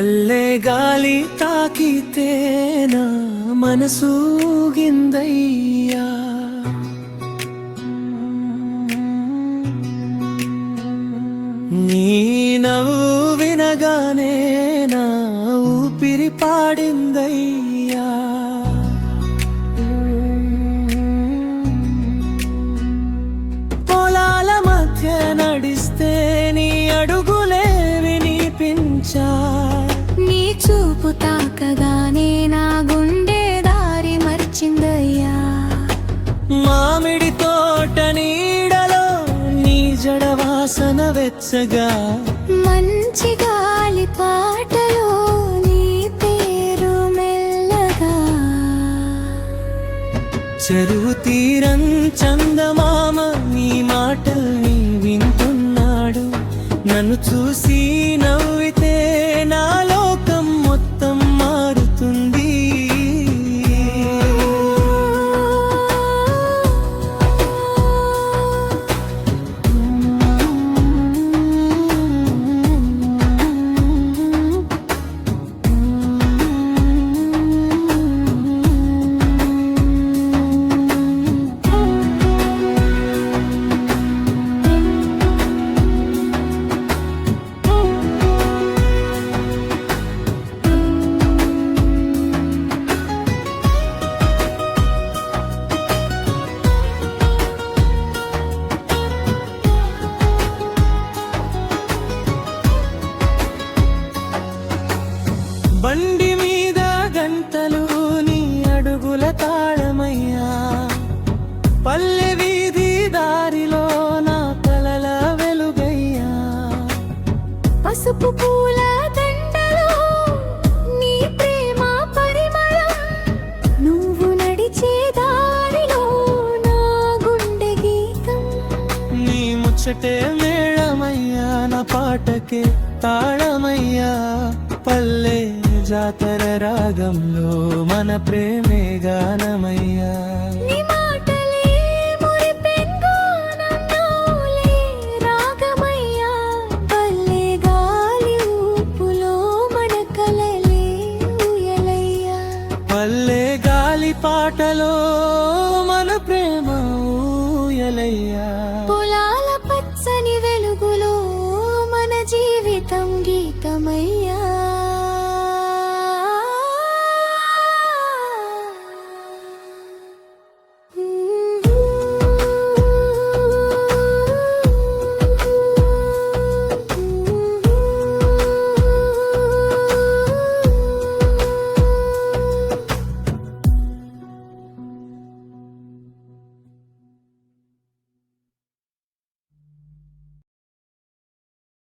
పల్లె గాలి తాకితే నా మనసూగిందయ్యా, నీ నవ్వు వినగానే నా ఊపిరి పాడిందయ్యా. పొలాల మధ్య నడిస్తే నీ అడుగులే వినిపించా, నీ చూపు తాకగానే నా గుండె దారి మర్చిందయ్యా. మామిడి తోట నీడలో నీ జడ వాసన వెచ్చగా, మంచి గాలి పాటలో నీ పేరు మెల్లగా. చెరువు తీరం చందమామ నీ మాటల్ని వింటున్నాడు, నన్ను చూసి నవ్వితే నా లోకం మొత్తం మారుతుంది. బండి మీద గంటలు నీ అడుగుల తాళమయ్యా, పల్లె వీధి దారిలో నా కలల వెలుగయ్యా. పసుపు పూల దండలో నీ ప్రేమ పరిమళం, నువ్వు నడిచే దారిలో నా గుండె గీతం. నీ ముచ్చటే మేళమయ్యా, నా పాటకే తాళమయ్యా. పల్లె జాతర రాగంలో మన ప్రేమే గానమయ్యా. నీ మాటలే మురిపెంగానంలోలే రాగమయ్యా. పల్లె గాలి ఊపులో మన కలలే ఊయలయ్యా. పల్లె గాలి పాటలో మన ప్రేమ ఊయలయ్యా. పొలాల పచ్చని వెలుగులో మన జీవితం గీతమయ్యా.